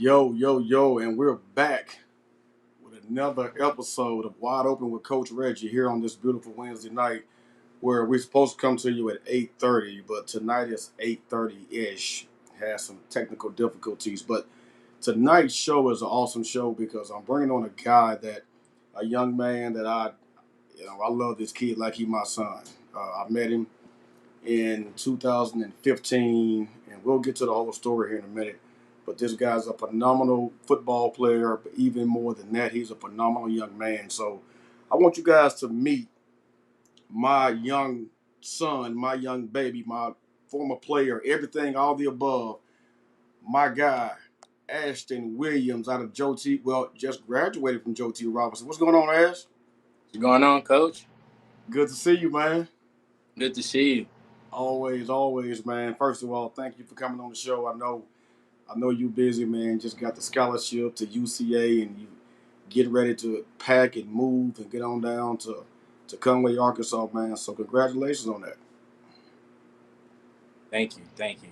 Yo, yo, yo, and we're back with another episode of Wide Open with Coach Reggie here on this beautiful Wednesday night where we're supposed to come to you at 8:30, but tonight is 8:30-ish. Has some technical difficulties, but tonight's show is an awesome show because I'm bringing on a young man that I love this kid like he my son. I met him in 2015, and we'll get to the whole story here in a minute. But this guy's a phenomenal football player, but even more than that, he's a phenomenal young man. So I want you guys to meet my young son, my young baby, my former player, everything, all the above, my guy, Ashtyn Williams out of Joe T. Well, just graduated from Joe T. Robinson. What's going on, Ash? What's going on, Coach? Good to see you, man. Good to see you. Always, always, man. First of all, thank you for coming on the show. I know you busy, man. Just got the scholarship to UCA, and you get ready to pack and move and get on down to Conway, Arkansas, man. So congratulations on that. Thank you. Thank you.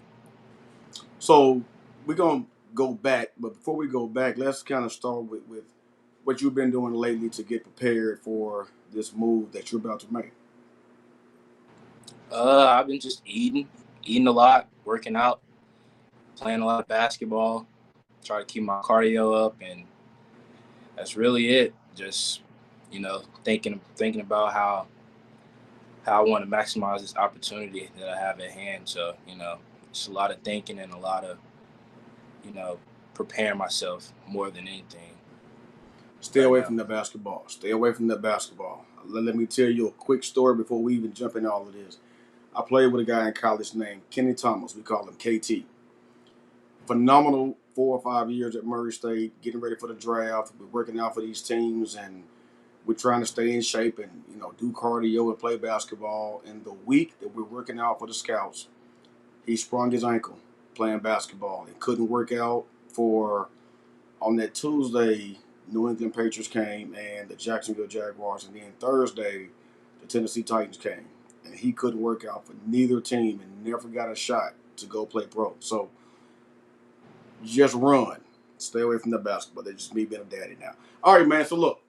So we're gonna go back, but before we go back, let's kind of start with what you've been doing lately to get prepared for this move that you're about to make. I've been just eating a lot, working out, playing a lot of basketball, try to keep my cardio up, and that's really it. Just thinking about how I want to maximize this opportunity that I have at hand. So it's a lot of thinking and a lot of you know preparing myself more than anything Stay right away now. from the basketball. Stay away from the basketball. Let me tell you a quick story before we even jump into all of this. I played with a guy in college named Kenny Thomas. We call him KT. Phenomenal 4 or 5 years at Murray State, getting ready for the draft. We're working out for these teams, and we're trying to stay in shape and do cardio and play basketball. And the week that we're working out for the scouts, he sprung his ankle playing basketball and couldn't work out for on that Tuesday. New England Patriots came and the Jacksonville Jaguars, and then Thursday the Tennessee Titans came, and he couldn't work out for neither team and never got a shot to go play pro. So just run. Stay away from the basketball. That's just me being a daddy now. All right, man. So look,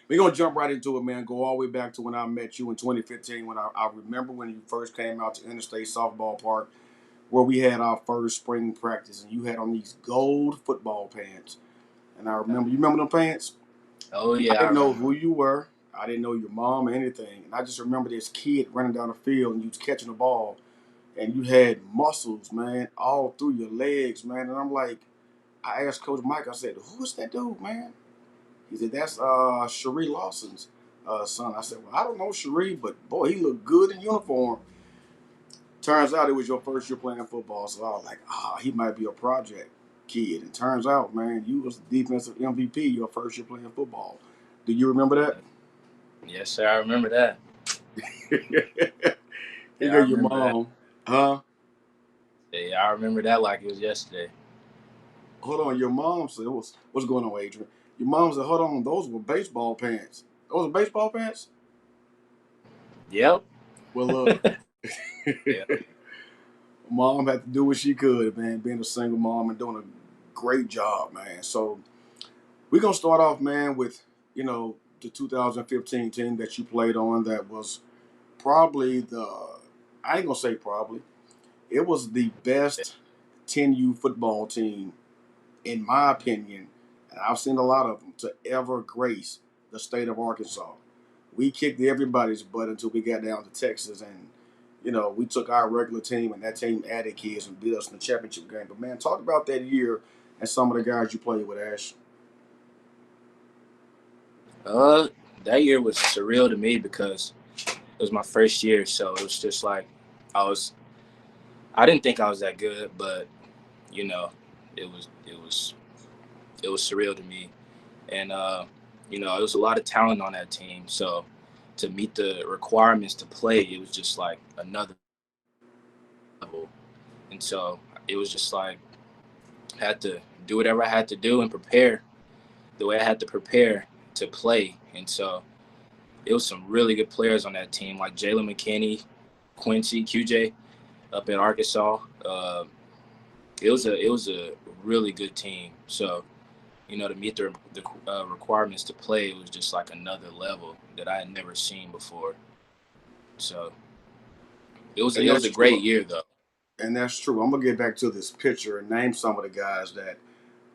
we're gonna jump right into it, man. Go all the way back to when I met you in 2015. When I remember when you first came out to Interstate Softball Park, where we had our first spring practice, and you had on these gold football pants. And I remember, you remember them pants? Oh I yeah, I didn't know who remember. you were. I didn't know your mom or anything. And I just remember this kid running down the field, and you was catching the ball, and you had muscles, man, all through your legs, man. And I'm like, I asked Coach Mike, I said, who is that dude, man? He said, that's Cherie Lawson's son. I said, well, I don't know Cherie, but boy, he looked good in uniform. Turns out it was your first year playing football, so I was like, he might be a project kid. And turns out, man, you was the defensive MVP your first year playing football. Do you remember that? Yes, sir. I remember that. Here Yeah, go I your remember that. mom. Huh? Yeah, I remember that like it was yesterday. Hold on. Your mom said, what's going on, Adrian? Your mom said, hold on, those were baseball pants. Those are baseball pants? Yep. Well, look. Yeah. Mom had to do what she could, man, being a single mom and doing a great job, man. So we're going to start off, man, with, the 2015 team that you played on that was probably I ain't going to say probably, it was the best 10U football team, in my opinion, and I've seen a lot of them, to ever grace the state of Arkansas. We kicked everybody's butt until we got down to Texas, and we took our regular team, and that team added kids and beat us in the championship game. But man, talk about that year and some of the guys you played with, Ash. Uh, that year was surreal to me because it was my first year, so it was just like I was. I didn't think I was that good, but you know, it was it was surreal to me, and it was a lot of talent on that team. So to meet the requirements to play, it was just like another level, and so it was just like I had to do whatever I had to do and prepare the way I had to prepare to play, and so it was some really good players on that team, like Jalen McKinney, Quincy, QJ up in Arkansas. it was a really good team. So to meet the requirements to play, it was just like another level that I had never seen before. So it was And it was that's a great true. year though. And that's true. I'm gonna get back to this picture and name some of the guys that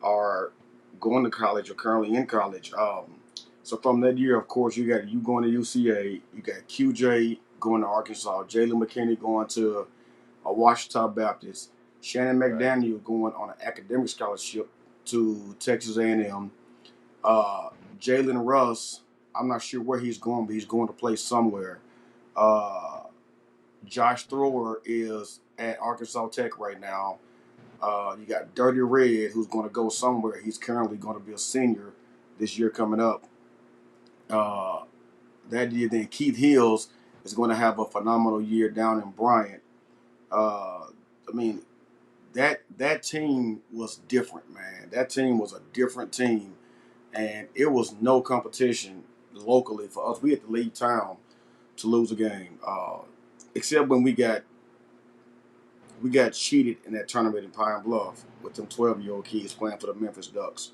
are going to college or currently in college. So from that year, of course, you going to UCA. You got QJ going to Arkansas. Jalen McKinney going to Washington Baptist. Shannon Right. McDaniel going on an academic scholarship to Texas A&M. Uh, Jalen Russ, I'm not sure where he's going, but he's going to play somewhere. Uh, Josh Thrower is at Arkansas Tech right now. You got Dirty Red, who's going to go somewhere. He's currently going to be a senior this year coming up. Uh, that year, then Keith Hills is going to have a phenomenal year down in Bryant. I mean, that team was different, man. That team was a different team, and it was no competition locally for us. We had to leave town to lose a game, except when we got cheated in that tournament in Pine Bluff with them 12-year-old kids playing for the Memphis Ducks.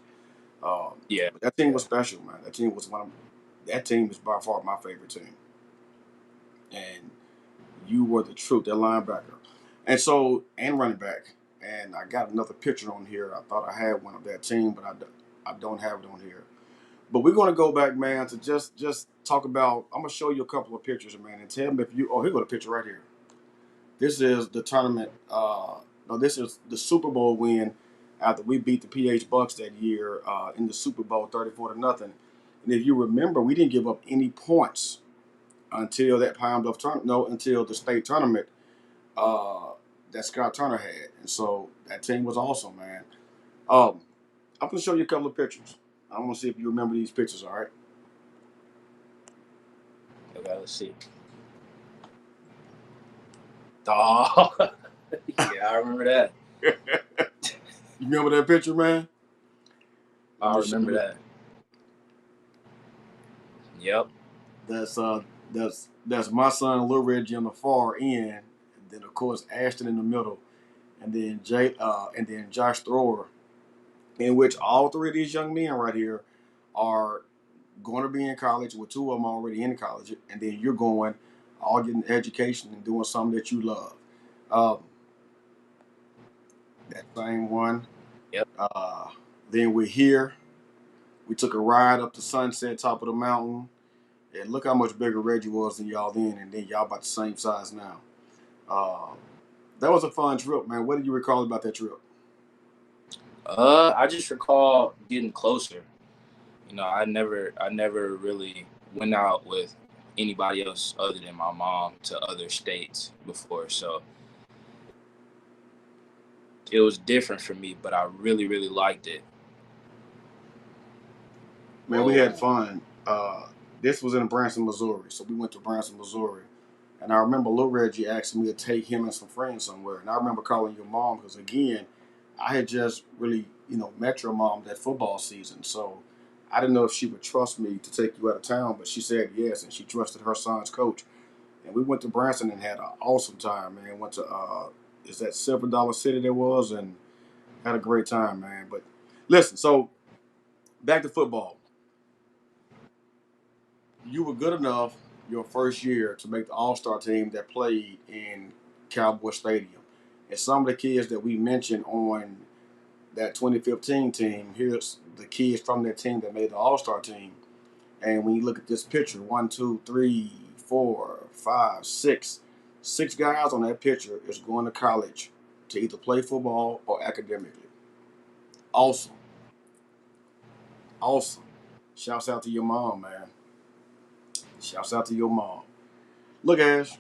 Yeah. But that team Yeah. was special, man. That team is by far my favorite team. And you were the truth, that linebacker. And running back. And I got another picture on here. I thought I had one of that team, but I don't have it on here. But we're going to go back, man, to just talk about. I'm going to show you a couple of pictures, man, and tell me if you. Oh, here got a picture right here. This is the tournament. No, this is the Super Bowl win after we beat the PH Bucks that year in the Super Bowl, 34-0. And if you remember, we didn't give up any points until that Pine Bluff tournament. No, until the state tournament uh, that Scott Turner had. And so that team was awesome, man. Um, I'm gonna show you a couple of pictures. I want to see if you remember these pictures. All right. Okay, let's see. Oh, yeah, I remember that. You remember that picture, man? Let I me show remember you. that. Yep. That's that's my son Lil Reggie on the far end, and then of course Ashtyn in the middle, and then and then Josh Thrower, in which all three of these young men right here are going to be in college, with two of them already in college, and then you're going all getting education and doing something that you love. Um, that same one. Yep. Uh, then we're here. We took a ride up the Sunset, top of the mountain, and look how much bigger Reggie was than y'all then, and then y'all about the same size now. Uh, that was a fun trip, man. What do you recall about that trip? I just recall getting closer. I never really went out with anybody else other than my mom to other states before, so it was different for me, but I really, really liked it. Man, we had Whoa. fun. This was in Branson, Missouri, so we went to Branson, Missouri, and I remember Lil Reggie asking me to take him and some friends somewhere, and I remember calling your mom because again, I had just really met your mom that football season, so I didn't know if she would trust me to take you out of town, but she said yes, and she trusted her son's coach, and we went to Branson and had an awesome time, man. Went to is that $7 City there was, and had a great time, man. But listen, so back to football. You were good enough your first year to make the All Star team that played in Cowboy Stadium. And some of the kids that we mentioned on that 2015 team, here's the kids from that team that made the All Star team. And when you look at this picture, one, two, three, four, five, six guys on that picture is going to college to either play football or academically. Awesome. Awesome. Shouts out to your mom, man. Shouts out to your mom. Look, Ash.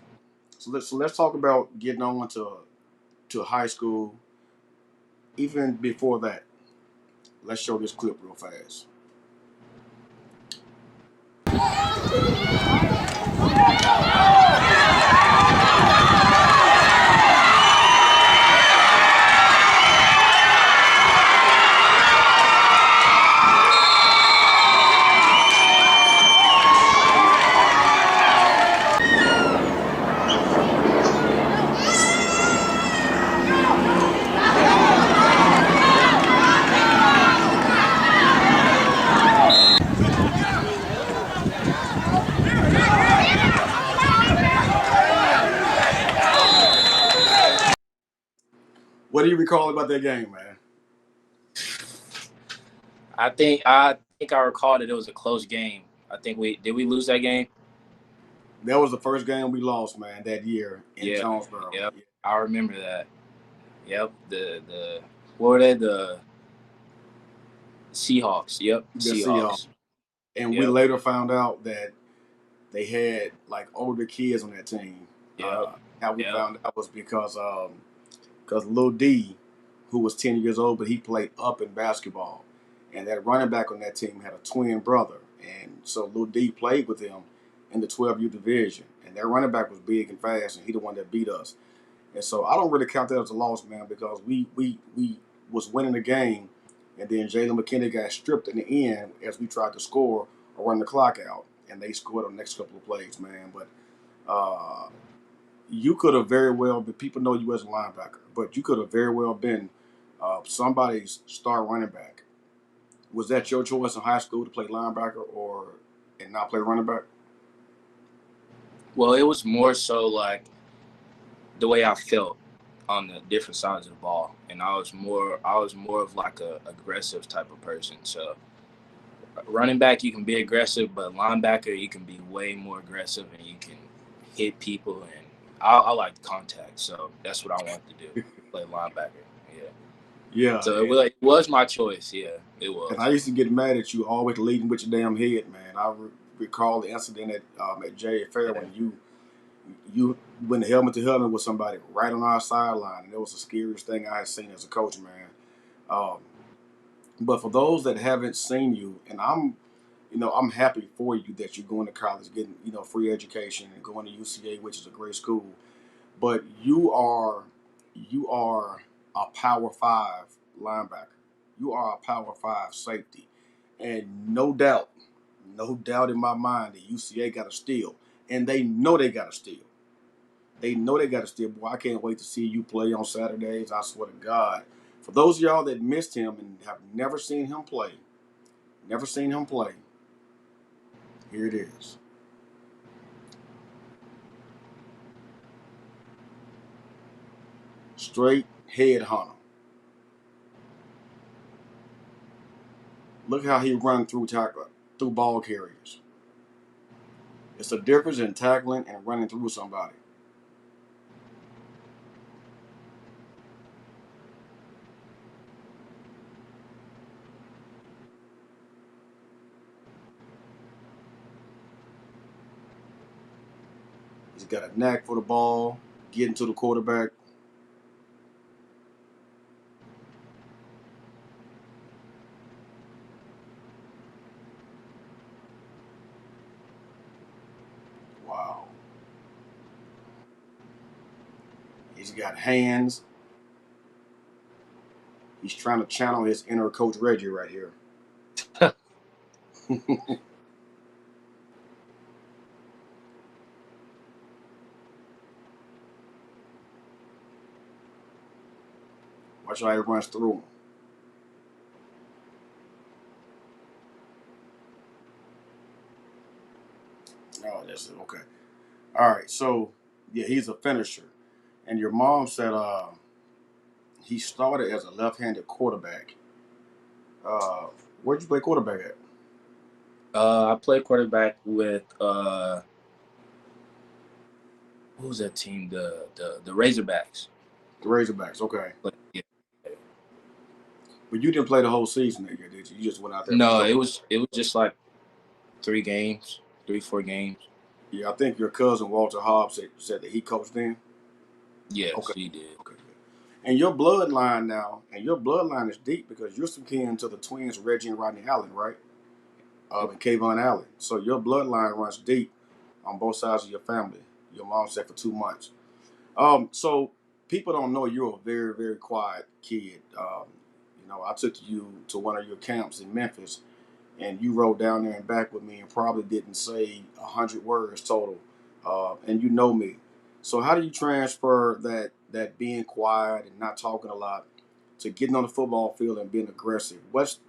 So let's talk about getting on to high school. Even before that, let's show this clip real fast. do you recall about that game, man? I think I recall that it was a close game. I think we lose that game. That was the first game we lost, man, that year in Yeah, Jonesboro. yep. I remember that. Yep. The what were they? The Seahawks. Yep. The Seahawks. Seahawks. And we Yep. later found out that they had like older kids on that team. Yep. How we Yep. found out was because Lil D, who was 10 years old, but he played up in basketball, and that running back on that team had a twin brother, and so Lil D played with him in the 12U division, and that running back was big and fast, and he the one that beat us. And so I don't really count that as a loss, man, because we was winning the game, and then Jalen McKinney got stripped in the end as we tried to score or run the clock out, and they scored on the next couple of plays, man. But uh, you could have very well been. People know you as a linebacker, but you could have very well been somebody's star running back. Was that your choice in high school to play linebacker or and not play running back? Well, it was more so like the way I felt on the different sides of the ball, and I was more of like a aggressive type of person. So running back, you can be aggressive, but linebacker, you can be way more aggressive and you can hit people. And I like contact, so that's what I wanted to do, play linebacker. Yeah. Yeah, So it was my choice. Yeah, it and I was. used to get mad at you always leading with your damn head, man. I recall the incident at JFL Yeah. when you went helmet to helmet with somebody right on our sideline, and it was the scariest thing I had seen as a coach, man. Um, but for those that haven't seen you, and I'm happy for you that you're going to college, getting free education, and going to UCA, which is a great school. But you are a Power Five linebacker. You are a Power Five safety, and no doubt in my mind that UCA got to steal, and they know they got to steal. They know they got to steal. Boy, I can't wait to see you play on Saturdays. I swear to God. For those of y'all that missed him and have never seen him play, here it is. Straight head hunter. Look how he run through ball carriers. It's a difference in tackling and running through somebody. He's got a knack for the ball, getting to the quarterback. Wow. He's got hands. He's trying to channel his inner Coach Reggie right here. Watch how he runs through him. Oh, that's it. Okay. All right. So, yeah, he's a finisher. And your mom said he started as a left-handed quarterback. Uh, where'd you play quarterback at? I played quarterback with who was that team? The Razorbacks. The Razorbacks. Okay. But yeah. But you didn't play the whole season that year, did you? You just went out there for No, show. it was just like 3 games, 4 games. Yeah, I think your cousin Walter Hobbs said that he coached then. Yes, Okay. he did. Okay. Good. And your bloodline is deep because you're some kin to the twins Reggie and Rodney Allen, right? And Kayvon Allen. So your bloodline runs deep on both sides of your family. Your mom said for 2 months. So people don't know you're a very, very quiet kid. I took you to one of your camps in Memphis, and you rode down there and back with me, and probably didn't say 100 words total. And you know me. So how do you transfer that being quiet and not talking a lot to getting on the football field and being aggressive? What's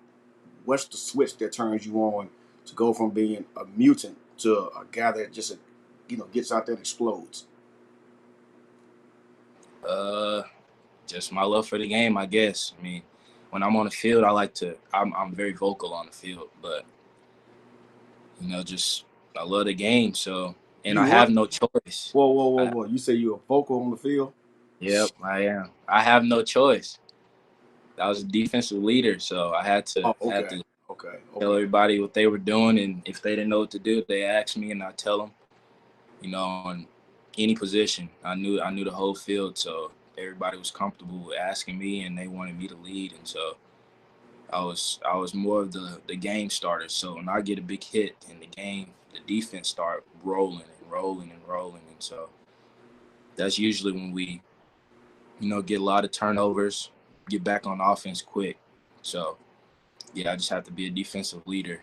the switch that turns you on to go from being a mutant to a guy that just gets out there and explodes? Uh, just my love for the game, I guess. I mean, when I'm on the field, I'm very vocal on the field, but just I love the game, so and You I what? have no choice. Whoa, whoa, whoa, I, whoa! You say you're a vocal on the field? yep, I am. I have no choice. I was a defensive leader, so I Oh, had okay, to okay, tell okay. everybody what they were doing, and if they didn't know what to do, they asked me, and I tell them. On any position, I knew the whole field, so everybody was comfortable with asking me, and they wanted me to lead, and so I was more of the game starter. So when I get a big hit in the game, the defense start rolling and rolling and rolling, and so that's usually when we get a lot of turnovers, get back on offense quick. So yeah, I just have to be a defensive leader.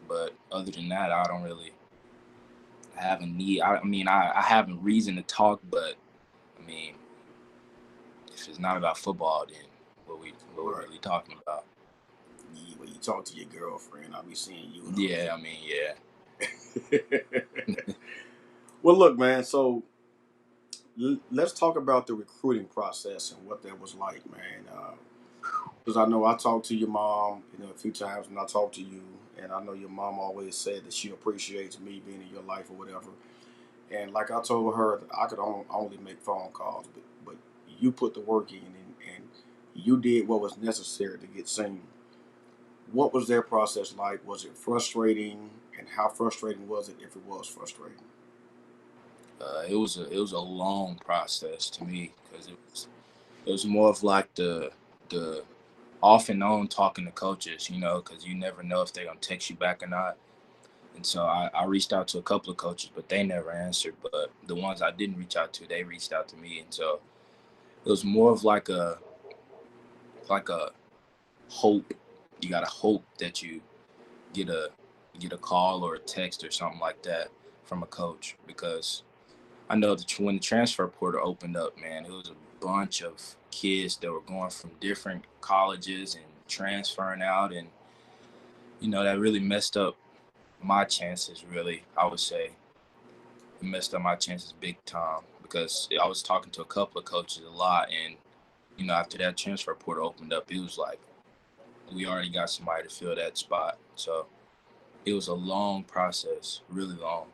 But other than that, I don't really have a need. I mean, I have a reason to talk, but I mean, if it's not about football, then what we Right. really talking about? Yeah, when you talk to your girlfriend, I'll be seeing you and Yeah, I mean, yeah. all. Well, look, man. So let's talk about the recruiting process and what that was like, man. Because I know I talked to your mom, a few times, and I talked to you, and I know your mom always said that she appreciates me being in your life or whatever. And like I told her, I could only make phone calls, but you put the work in, and you did what was necessary to get seen. What was their process like? Was it frustrating, and how frustrating was it if it was frustrating? It was a long process to me because it was more of like the off and on talking to coaches, because you never know if they're gonna text you back or not. And so I reached out to a couple of coaches, but they never answered. But the ones I didn't reach out to, they reached out to me, and so it was more of like a hope. You gotta hope that you get a get a call or a text or something like that from a coach, because I know that when the transfer portal opened up, man, it was a bunch of kids that were going from different colleges and transferring out, and that really messed up my chances. Really, I would say it messed up my chances big time, because I was talking to a couple of coaches a lot, and after that transfer portal opened up, it was like we already got somebody to fill that spot. So it was a long process, really long.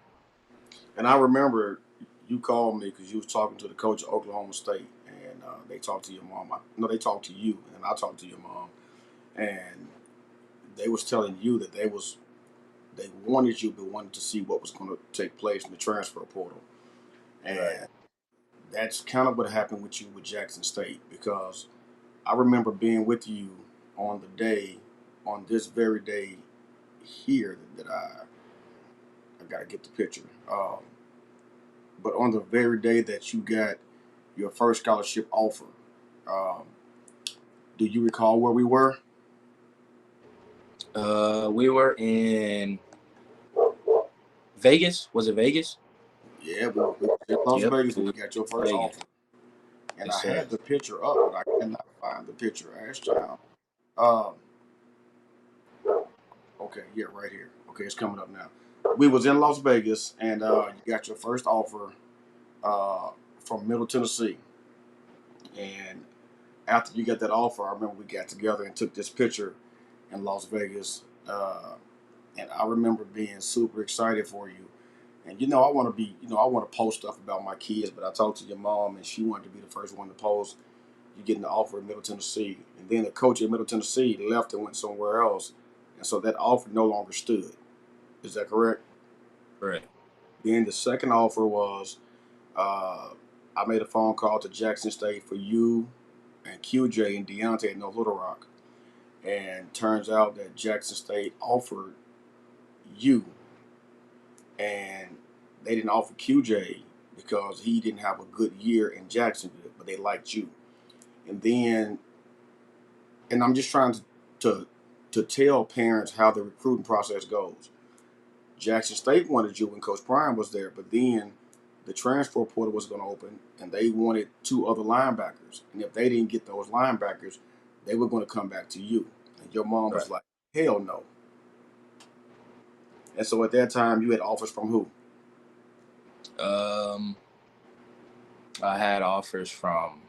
And I remember you called me because you was talking to the coach of Oklahoma State, and they talked to your mom. No, they talked to you, and I talked to your mom, and they was telling you that they wanted you, but wanted to see what was going to take place in the transfer portal, Right. and that's kind of what happened with you with Jackson State, because I remember being with you on the day, on this very day here that I got to get the picture. But on the very day that you got your first scholarship offer, um, do you recall where we were? We were in Vegas. Was it Vegas? Yeah, we was in Las Yep. Vegas We when were you got your in first Vegas. offer, and Yes, I sir. had the picture up, but I cannot find the picture. Ashtyn. Um, okay, yeah, right here. Okay, it's coming up now. We was in Las Vegas, and you got your first offer uh, from Middle Tennessee, and after you got that offer, I remember we got together and took this picture in Las Vegas. And I remember being super excited for you. And I want to be, I want to post stuff about my kids, but I talked to your mom, and she wanted to be the first one to post. You getting the offer in Middle Tennessee, and then the coach at Middle Tennessee left and went somewhere else, and so that offer no longer stood. Is that correct? Correct. Then the second offer was, uh, I made a phone call to Jackson State for you and QJ and Deontay in North Little Rock, and turns out that Jackson State offered you, and they didn't offer QJ because he didn't have a good year in Jacksonville, but they liked you. And then, and I'm just trying to to tell parents how the recruiting process goes. Jackson State wanted you when Coach Prime was there, but then the transfer portal was going to open, and they wanted two other linebackers. And if they didn't get those linebackers, they were going to come back to you. And your mom Right. was like, "Hell no!" And so at that time, you had offers from who? Um, I had offers from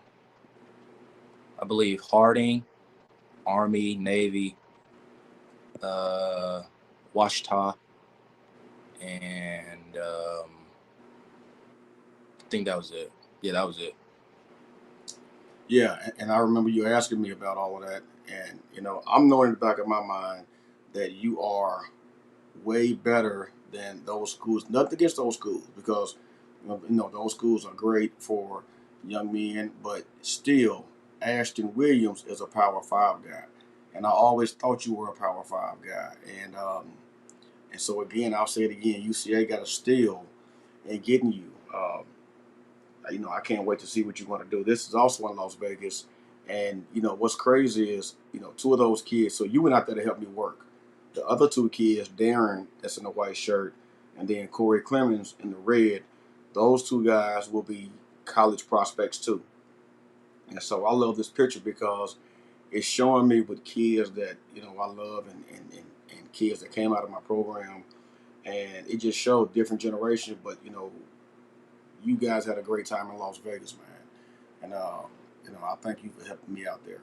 I believe Harding, Army, Navy, uh, Washita, and I think that was it. Yeah, that was it. Yeah, and I remember you asking me about all of that, and I'm knowing in the back of my mind that you are way better than those schools. Nothing against those schools because those schools are great for young men, but still, Ashtyn Williams is a Power Five guy, and I always thought you were a Power Five guy, and so again, I'll say it again: UCA got a steal in getting you. I can't wait to see what you're going to do. This is also in Las Vegas, and what's crazy is two of those kids. So you went out there to help me work. The other two kids, Darren, that's in the white shirt, and then Corey Clemens in the red. Those two guys will be college prospects too. And so I love this picture because it's showing me with kids that I love and kids that came out of my program, and it just showed different generations. But you guys had a great time in Las Vegas, man. And I thank you for helping me out there.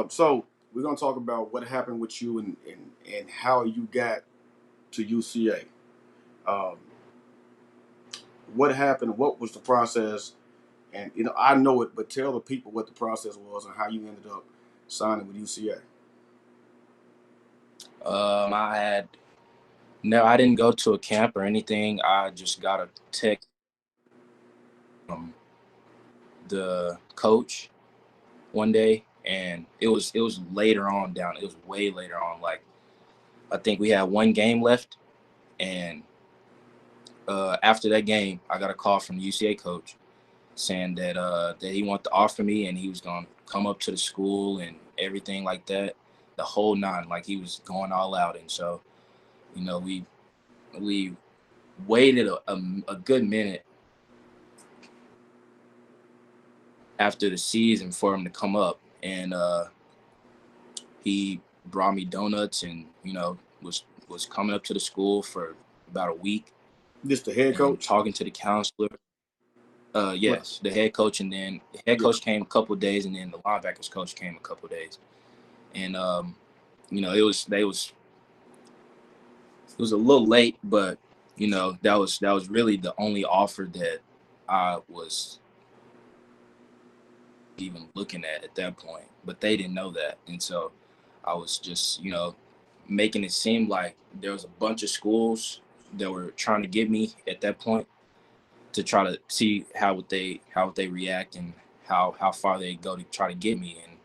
So we're gonna talk about what happened with you and how you got to UCA. Um, what happened? What was the process? And I know it, but tell the people what the process was and how you ended up signing with UCA. I had no, I didn't go to a camp or anything. I just got a text from the coach one day, and it was later on down. It was way later on. Like I think we had one game left, and after that game, I got a call from the UCA coach saying that he wanted to offer me, and he was gonna come up to the school and everything like that, the whole nine. Like he was going all out, and so we waited a good minute after the season for him to come up, and he brought me donuts and was coming up to the school for about a week This the head and coach. talking to the counselor. What? Yes, the head coach, and then the head Yeah. coach came a couple of days, and then the linebackers coach came a couple of days, and it was a little late, but that was really the only offer that I was even looking at that point, but they didn't know that, and so I was just making it seem like there was a bunch of schools that were trying to get me at that point to try to see how would they react and how far they go to try to get me, and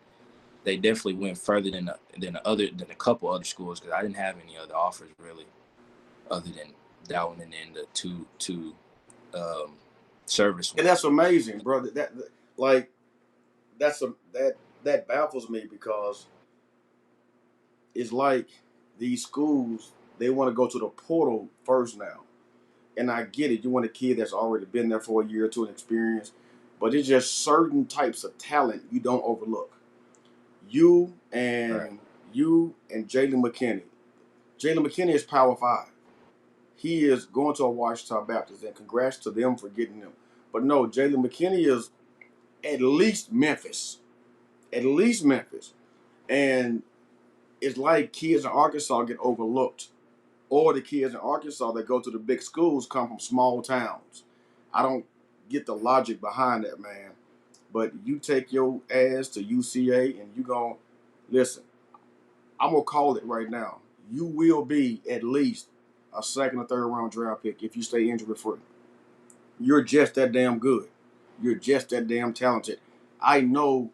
they definitely went further than a couple other schools because I didn't have any other offers really other than that one and then the two um, service And ones. that's amazing, brother. Like that's a that baffles me because it's like these schools they want to go to the portal first now. And I get it. You want a kid that's already been there for a year or two and experience, but it's just certain types of talent you don't overlook. You Right. and you and Jalen McKinney. Jalen McKinney is Power Five. He is going to a Washita Baptist, and congrats to them for getting him. But no, Jalen McKinney is at least Memphis, at least Memphis, and it's like kids in Arkansas get overlooked, or the kids in Arkansas that go to the big schools come from small towns. I don't get the logic behind that, man. But you take your ass to UCA and you gon' listen. I'm gonna call it right now. You will be at least a second or third round draft pick if you stay injury free. You're just that damn good. You're just that damn talented. I know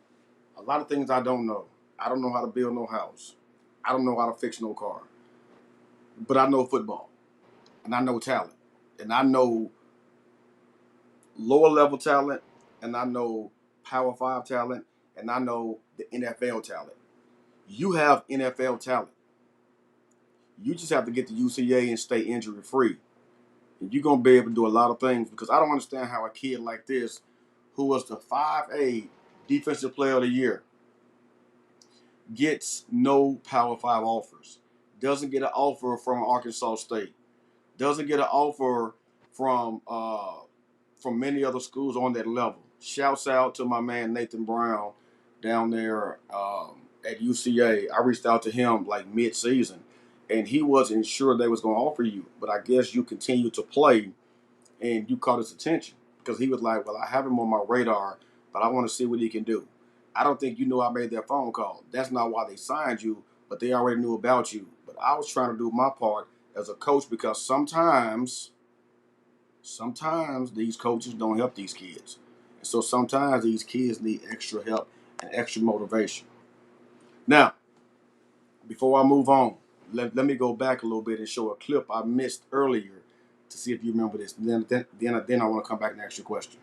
a lot of things I don't know. I don't know how to build no house. I don't know how to fix no car. But I know football. And I know talent. And I know lower level talent. And I know Power Five talent. And I know the NFL talent. You have NFL talent. You just have to get to UCA and stay injury free. And you're gonna be able to do a lot of things because I don't understand how a kid like this, who was the 5A defensive player of the year, gets no Power Five offers. Doesn't get an offer from Arkansas State. Doesn't get an offer from from many other schools on that level. Shouts out to my man Nathan Brown down there at UCA. I reached out to him like mid-season, and he wasn't sure they was going to offer you. But I guess you continued to play, and you caught his attention because he was like, "Well, I have him on my radar, but I want to see what he can do." I don't think you knew I made that phone call. That's not why they signed you, but they already knew about you. But I was trying to do my part as a coach because sometimes these coaches don't help these kids. And so sometimes these kids need extra help and extra motivation. Now, before I move on, let me go back a little bit and show a clip I missed earlier to see if you remember this. Then I want to come back and ask you a question.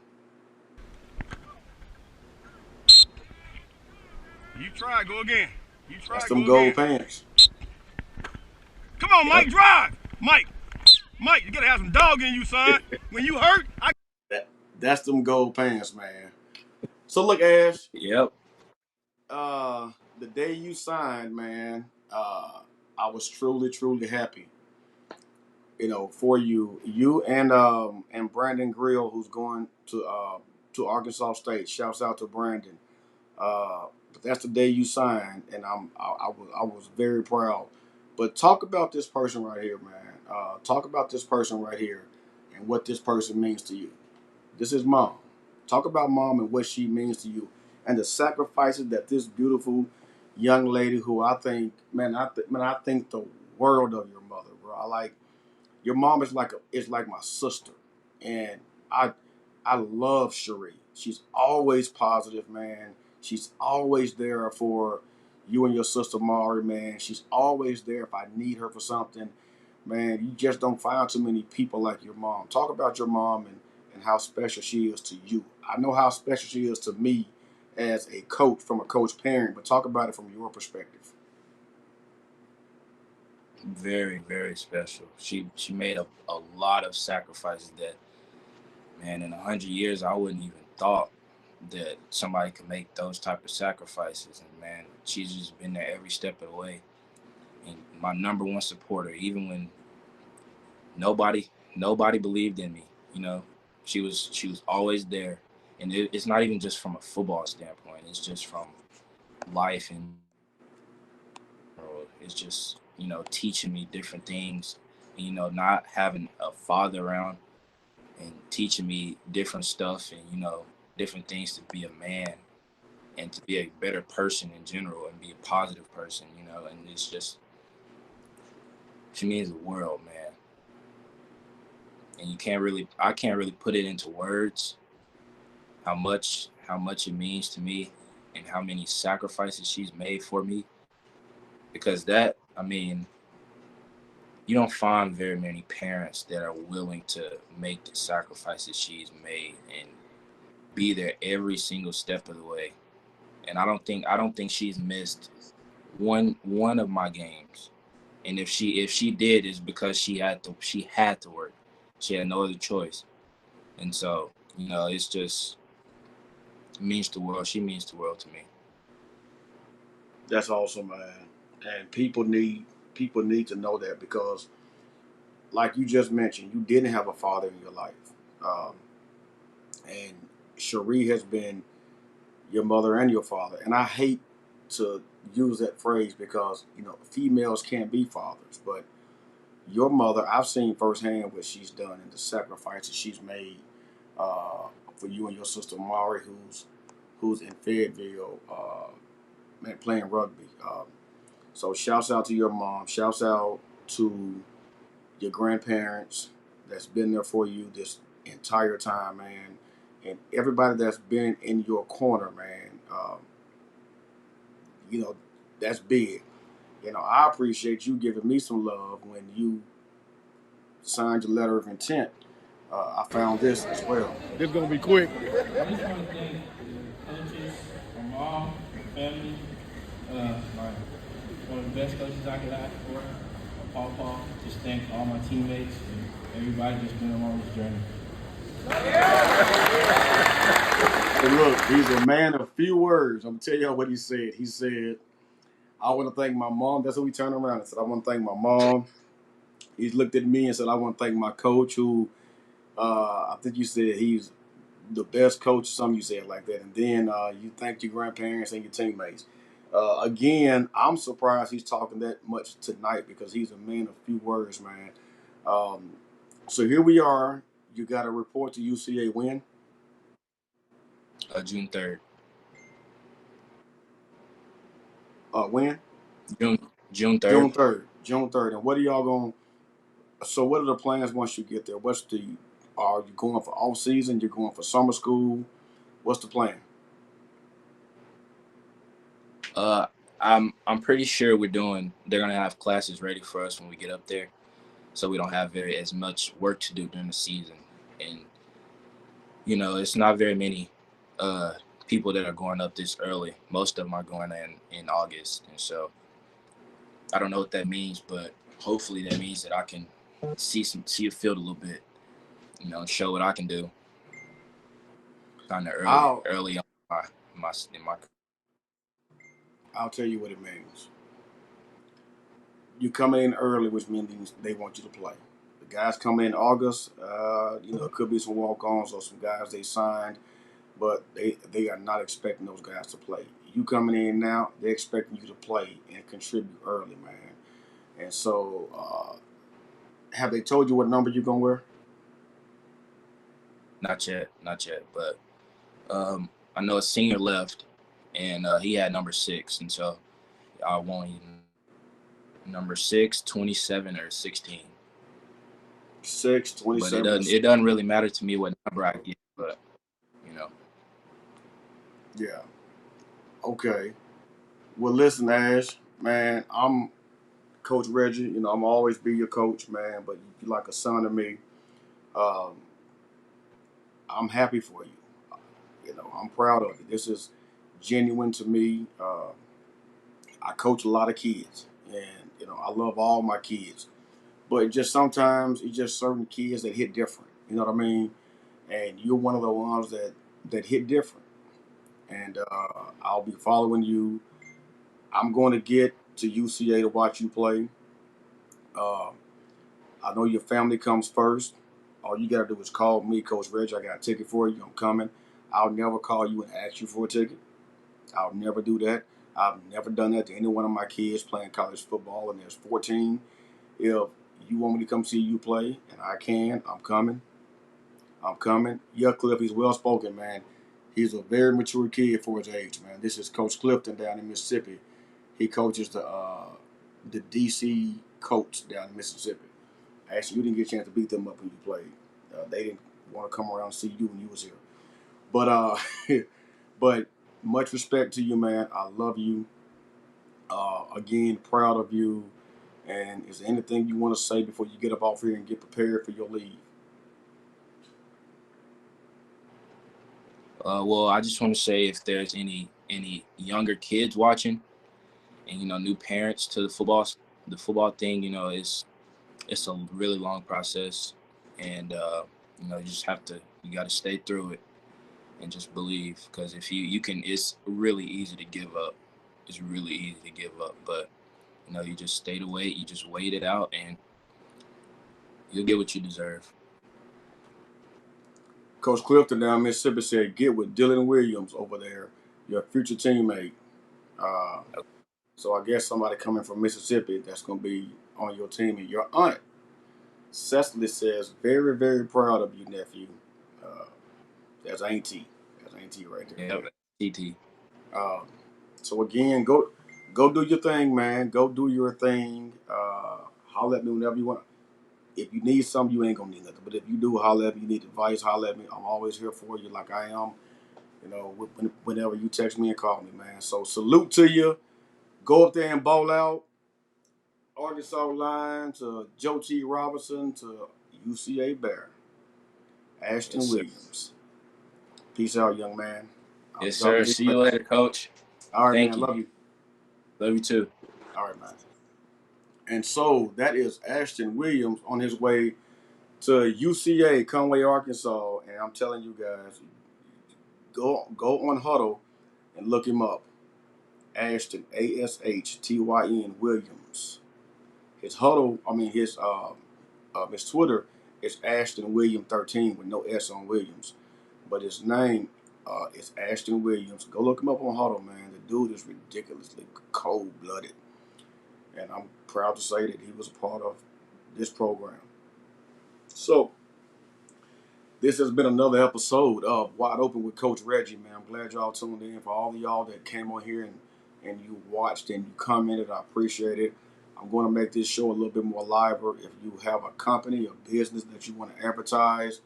You try, go again. You try, That's go them gold again. pants. Come on, Yep. Mike, drive. Mike, you gotta have some dog in you, son. When you hurt, That's them gold pants, man. So look, Ash, Yep. the day you signed, man, I was truly, truly happy. For you and Brandon Grill, who's going to Arkansas State. Shouts out to Brandon. But that's the day you signed, and I was very proud. But talk about this person right here, man. Talk about this person right here, and what this person means to you. This is mom. Talk about mom and what she means to you, and the sacrifices that this beautiful young lady, who I think, man, I think the world of your mother, bro. I like your mom is like my sister, and I I love Cherie. She's always positive, man. She's always there for you and your sister Mari, man. She's always there if I need her for something, man. You just don't find too many people like your mom. Talk about your mom and how special she is to you. I know how special she is to me as a coach, from a coach parent, but talk about it from your perspective. Very, very special. She made a lot of sacrifices that, man, in 100 years I wouldn't even thought that somebody could make those type of sacrifices. And man, she's just been there every step of the way. And my number one supporter, even when nobody believed in me. You know, she was always there. And it's not even just from a football standpoint. It's just from life and it's just teaching me different things. And, not having a father around and teaching me different stuff and different things to be a man and to be a better person in general and be a positive person. And it's just she means the world, man. And I can't really put it into words how much it means to me and how many sacrifices she's made for me, because that, I mean, you don't find very many parents that are willing to make the sacrifices she's made and be there every single step of the way. And I don't think she's missed one of my games. And if she did, it's because she had to work. She had no other choice. And so, it's just it means the world. She means the world to me. That's awesome, man. And people need to know that because, like you just mentioned, you didn't have a father in your life, um, and Cherie has been your mother and your father. And I hate to use that phrase because females can't be fathers, but your mother, I've seen firsthand what she's done and the sacrifices she's made for you and your sister Mari, who's in Fayetteville, man, playing rugby. So shouts out to your mom. Shouts out to your grandparents that's been there for you this entire time, man, and everybody that's been in your corner, man. You know, that's big. I appreciate you giving me some love when you signed your letter of intent. I found this as well. this gonna be quick. I just want to thank the coaches, my mom, my family, my one of the best coaches I could ask for, my papa. Just thank all my teammates and everybody that's been along this journey. But look, he's a man of few words. I'm gonna tell y'all what he said. He said, "I want to thank my mom." That's what he turned around and said, "I want to thank my mom." He's looked at me and said, "I want to thank my coach, who I think you said he's the best coach, some you say it like that, and then you thank your grandparents and your teammates. Again, I'm surprised he's talking that much tonight because he's a man of few words, man. Um, so here we are. You got to report to UCA when? June 3rd. When? June June 3rd. June 3rd. June 3rd. And what are y'all going? So what are the plans once you get there? What's the? Are you going for off season? You're going for summer school? What's the plan? Uh, I'm pretty sure they're gonna have classes ready for us when we get up there, so we don't have very as much work to do during the season. And it's not very many uh people that are going up this early. Most of them are going in August, and so I don't know what that means, but hopefully that means that I can see a field a little bit, and show what I can do kind of I'll early on in my. I'll tell you what it means. You coming in early, which means they want you to play. The guys coming in August, it could be some walk-ons or some guys they signed, but they are not expecting those guys to play. You coming in now, they're expecting you to play and contribute early, man. And so, have they told you what number you're gonna wear? Not yet, but I know a senior left, and he had number 6, and so I want number 6, 27, or 16. 6, But it 27. doesn't it doesn't really matter to me what number I get, but you know. Yeah. Okay. Well, listen, Ash, man, I'm Coach Reggie. I'm always be your coach, man. But you're like a son to me. Um, I'm happy for you. I'm proud of you. This is genuine to me. I coach a lot of kids, and I love all my kids. But just sometimes it's just certain kids that hit different. You know what I mean? And you're one of the ones that hit different. And I'll be following you. I'm going to get to UCA to watch you play. Uh, I know your family comes first. All you got to do is call me, Coach Reggie. I got a ticket for you. I'm coming. I'll never call you and ask you for a ticket. I'll never do that. I've never done that to any one of my kids playing college football, and there's 14. If you want me to come see you play, and I can, I'm coming. I'm coming. Yeah, Cliff, he's well spoken, man. He's a very mature kid for his age, man. This is Coach Clifton down in Mississippi. He coaches the DC Colts down in Mississippi. Actually, you didn't get a chance to beat them up when you played. They didn't want to come around and see you when you was here. But but much respect to you, man. I love you. Again, proud of you. And is there anything you want to say before you get up off here and get prepared for your leave? Well, I just want to say if there's any younger kids watching, and new parents to the football thing, it's a really long process, and you got to stay through it and just believe, because if you can, it's really easy to give up. It's really easy to give up, but you just stay to wait. You just wait it out, and you'll get what you deserve. Coach Clifton down in Mississippi said, get with Dylan Williams over there, your future teammate. Uh, so I guess somebody coming from Mississippi that's going to be on your team. And your aunt, Cecily, says, very, very proud of you, nephew. Uh, that's auntie. That's auntie right there. Yeah, TT. Um, so again, go do your thing, man. Go do your thing. Holler at me whenever you want. If you need something, you ain't gonna need nothing. But if you do holler at me, you need advice, holler at me. I'm always here for you, like I am. Whenever you text me and call me, man. So salute to you. Go up there and ball out. Arkansas line to Joe T. Robinson to UCA Bear. Yes, Ashtyn sir. Williams. Peace out, young man. I'll be Yes, talking sir. to you See you later. later, Coach. All right, Thank man. you. Love you. Love you too. All right, man. And so that is Ashtyn Williams on his way to UCA, Conway, Arkansas. And I'm telling you guys, go on Huddle and look him up. Ashtyn, Ashtyn Williams. His Huddle, his Twitter is Ashtyn William 13 with no S on Williams. but his name is Ashtyn Williams. Go look him up on Huddle, man. The dude is ridiculously cold-blooded, and I'm proud to say that he was a part of this program. So this has been another episode of Wide Open with Coach Reggie, man. I'm glad y'all tuned in. For all of y'all that came on here and you watched and you commented, I appreciate it. I'm going to make this show a little bit more liver. If you have a company, a business that you want to advertise,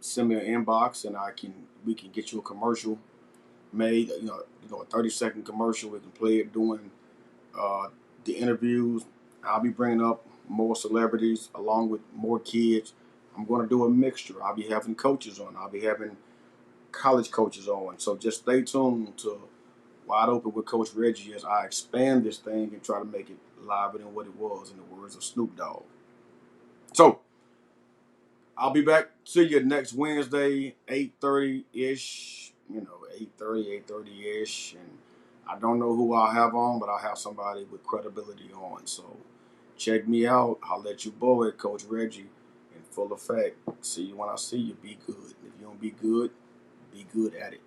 send me an inbox and we can get you a commercial made. A 30-second commercial. We can play it during the interviews. I'll be bringing up more celebrities along with more kids. I'm going to do a mixture. I'll be having coaches on. I'll be having college coaches on. So just stay tuned to Wide Open with Coach Reggie as I expand this thing and try to make it liver than what it was, in the words of Snoop Dogg. So I'll be back to you next Wednesday, 8:30-ish. 8:30-ish. And I don't know who I'll have on, but I'll have somebody with credibility on. So check me out. I'll let you boy, Coach Reggie, in full effect. See you when I see you. Be good. If you don't be good at it.